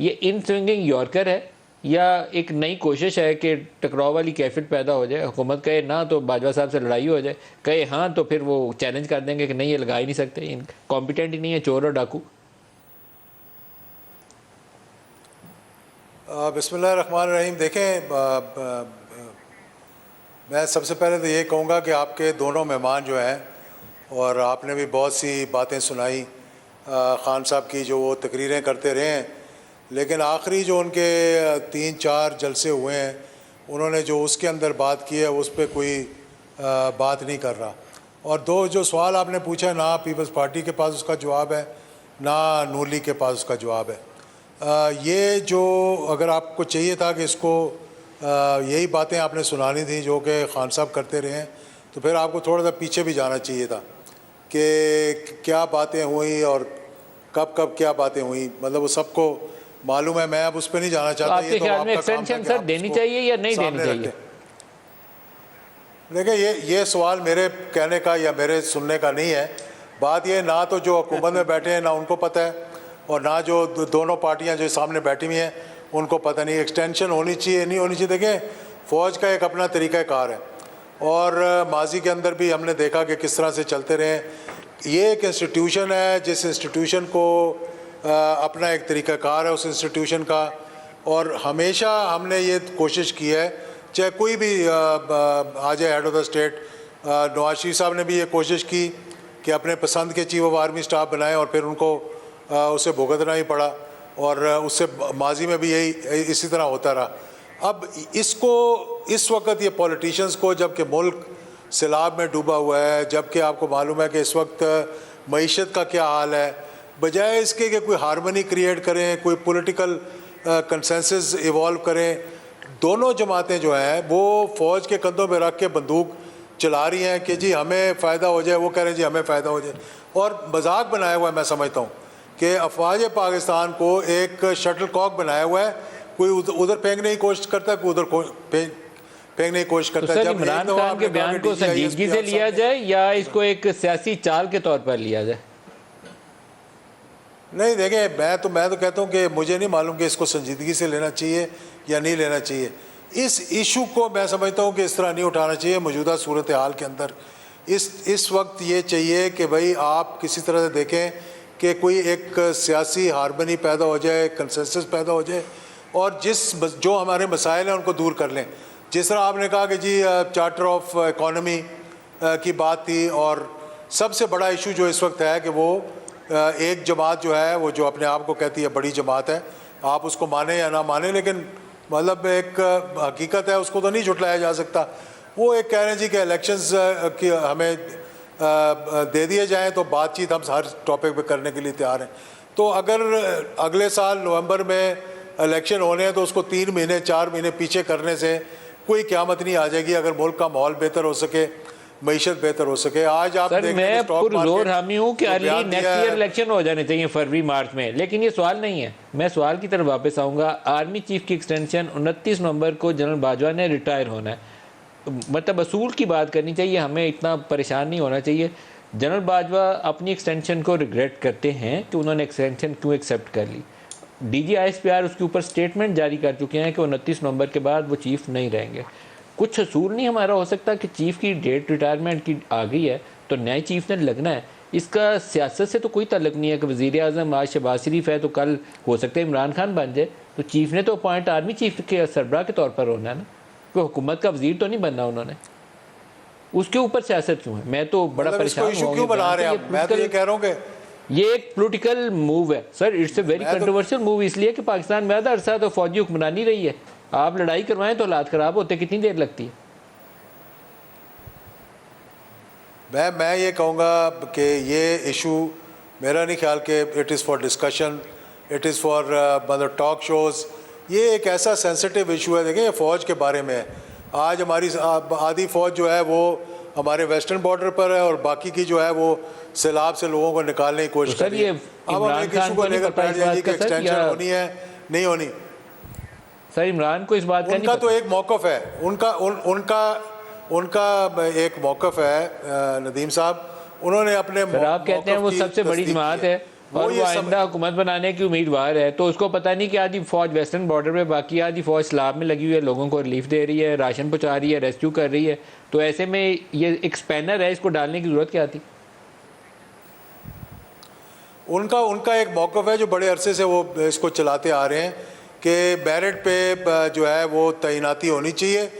ये इन swinging yorker है या एक नई कोशिश है कि टकराव वाली कैफियत पैदा हो जाए, हुकूमत कहे ना तो बाजवा साहब से लड़ाई हो जाए, कहे हाँ तो फिर वो चैलेंज कर देंगे कि नहीं ये लगा ही नहीं सकते, कॉम्पिटेंट ही नहीं है, चोर और डाकू। बिस्मिल्लाहिर्रहमानिर्रहीम। देखें, मैं सबसे पहले तो ये कहूँगा कि आपके दोनों मेहमान जो हैं, और आपने भी बहुत सी बातें सुनाई ख़ान साहब की, जो वो तकरीरें करते रहे हैं, लेकिन आखिरी जो उनके 3-4 जलसे हुए हैं, उन्होंने जो उसके अंदर बात की है उस पर कोई बात नहीं कर रहा। और दो जो सवाल आपने पूछा है, ना पीपल्स पार्टी के पास उसका जवाब है, ना नून लीग के पास उसका जवाब है। ये जो अगर आपको चाहिए था कि इसको यही बातें आपने सुनानी थी जो कि ख़ान साहब करते रहे हैं, तो फिर आपको थोड़ा सा पीछे भी जाना चाहिए था कि क्या बातें हुई और कब कब क्या बातें हुई, मतलब वो सबको मालूम है। मैं अब उस पर नहीं जाना चाहता। आपके ख्याल में एक्सटेंशन सर देनी चाहिए या नहीं देनी चाहिए? देखिए, ये सवाल मेरे कहने का या मेरे सुनने का नहीं है। बात ये ना तो जो हुकूमत में बैठे हैं ना उनको पता है, और ना जो दोनों पार्टियां जो सामने बैठी हुई हैं उनको पता नहीं एक्सटेंशन होनी चाहिए नहीं होनी चाहिए। देखें, फ़ौज का एक अपना तरीक़ाकार है, और माजी के अंदर भी हमने देखा कि किस तरह से चलते रहे। ये एक इंस्टीट्यूशन है जिस इंस्टीट्यूशन को अपना एक तरीक़ाकार है उस इंस्टीट्यूशन का, और हमेशा हमने ये कोशिश की है, चाहे कोई भी आ जाए head of the state. Nawaz Sharif साहब ने भी ये कोशिश की कि अपने पसंद के चीफ ऑफ आर्मी स्टाफ बनाए, और फिर उनको उसे भुगतना ही पड़ा, और उससे माजी में भी यही इसी तरह होता रहा। अब इसको इस वक्त ये पॉलिटिशियंस को, जबकि मुल्क सैलाब में डूबा हुआ है, जबकि आपको मालूम है कि इस वक्त मईशत का क्या हाल है, बजाय इसके कि कोई हारमनी क्रिएट करें, कोई पॉलिटिकल कंसेंसस इवॉल्व करें, दोनों जमातें जो हैं वो फ़ौज के कंधों में रख के बंदूक चला रही हैं कि जी हमें फ़ायदा हो जाए, वो कह रहे हैं जी हमें फ़ायदा हो जाए। और मजाक बनाया हुआ है, मैं समझता हूँ कि अफवाज पाकिस्तान को एक शटल कॉक बनाया हुआ है, कोई उधर फेंकने की कोशिश करता है, कोई उधर फेंकने की कोशिश करता है। जब इमरान खान के बयान को संजीदगी से लिया जाए या इसको एक सियासी चाल के तौर पर लिया जाए? नहीं, देखें, मैं तो कहता हूँ कि मुझे नहीं मालूम कि इसको संजीदगी से लेना चाहिए या नहीं लेना चाहिए। इस इशू को मैं समझता हूँ कि इस तरह नहीं उठाना चाहिए। मौजूदा सूरत हाल के अंदर इस वक्त ये चाहिए कि भाई आप किसी तरह से देखें कि कोई एक सियासी हारमनी पैदा हो जाए, कंसेंसस पैदा हो जाए, और जो हमारे मसाइल हैं उनको दूर कर लें। जिस तरह आपने कहा कि जी चार्टर ऑफ इकॉनमी की बात थी, और सबसे बड़ा इशू जो इस वक्त है कि वो एक जमात जो है वो जो अपने आप को कहती है बड़ी जमात है, आप उसको माने या ना माने, लेकिन मतलब एक हकीकत है, उसको तो नहीं झुटलाया जा सकता। वो एक कह रहे हैं जी कि इलेक्शंस की हमें दे दिए जाएं तो बातचीत हम हर टॉपिक पे करने के लिए तैयार हैं। तो अगर अगले साल नवंबर में इलेक्शन होने हैं तो उसको 3 महीने 4 महीने पीछे करने से कोई क़यामत नहीं आ जाएगी, अगर मुल्क का माहौल बेहतर हो सके, मईशत बेहतर हो सके। आज आप मैं पुरजोर हामी हूँ कि अर्ली नेक्स्ट ईयर इलेक्शन हो जाने चाहिए फरवरी मार्च में, लेकिन ये सवाल नहीं है। मैं सवाल की तरफ वापस आऊँगा। आर्मी चीफ की एक्सटेंशन 29 नवंबर को जनरल बाजवा ने रिटायर होना है, मतलब असूल की बात करनी चाहिए, हमें इतना परेशान नहीं होना चाहिए। जनरल बाजवा अपनी एक्सटेंशन को रिग्रेट करते हैं कि उन्होंने एक्सटेंशन क्यों एक्सेप्ट कर ली। DGISPR उसके ऊपर स्टेटमेंट जारी कर चुके हैं कि 29 नवंबर के बाद वो चीफ नहीं रहेंगे। कुछ असूल नहीं हमारा हो सकता कि चीफ की डेट रिटायरमेंट की आ गई है तो नए चीफ ने लगना है। इसका सियासत से तो कोई ताल्लुक नहीं है कि वज़ीर आज़म आज शहबाज शरीफ है तो कल हो सकता है इमरान खान बन जाए, तो चीफ ने तो अपॉइंट आर्मी चीफ के सरबराह के तौर पर होना है ना, कोई हुकूमत का वजीर तो नहीं बनना उन्होंने। उसके ऊपर सियासत क्यों है? मैं तो बड़ा परेशान क्यों बना रहे हैं। मैं तो ये कह रहा हूँ कि ये एक पॉलिटिकल मूव है sir, it's a very controversial move, इसलिए कि पाकिस्तान में आधा अरसा तो फौजी हुक्मरानी रही है। आप लड़ाई करवाएं तो हालात ख़राब होते, कितनी देर लगती है? मैं ये कहूँगा कि ये इशू मेरा नहीं ख्याल कि it is for discussion, it is for मतलब टॉक शोज़। ये एक ऐसा सेंसिटिव इशू है। देखें, ये फ़ौज के बारे में है। आज हमारी आधी फ़ौज जो है वो हमारे वेस्टर्न बॉर्डर पर है, और बाकी की जो है वो सैलाब से लोगों को निकालने की कोशिश कर रही है। अब हम एक इशू को लेकर बैठ जाएंगे कि एक्सटेंशन होनी है नहीं होनी। सर, इमरान को इस बात का उनका तो एक मौक़िफ़ है, उनका एक मौक़िफ़ है। नदीम साहब, उन्होंने अपने आप कहते हैं वो सबसे बड़ी जमात है, वो और ये वो आइंदा हुकूमत बनाने की उम्मीदवार है, तो उसको पता नहीं कि आधी फौज वेस्टर्न बॉर्डर पे, बाकी आधी फौज सलाब में लगी हुई है, लोगों को रिलीफ दे रही है, राशन पहुंचा रही है, रेस्क्यू कर रही है। तो ऐसे में ये एक स्पैनर है, इसको डालने की ज़रूरत क्या थी? उनका उनका एक मौक़िफ़ है जो बड़े अरसे से वो इसको चलाते आ रहे हैं कि बैरट पे जो है वो तैनाती होनी चाहिए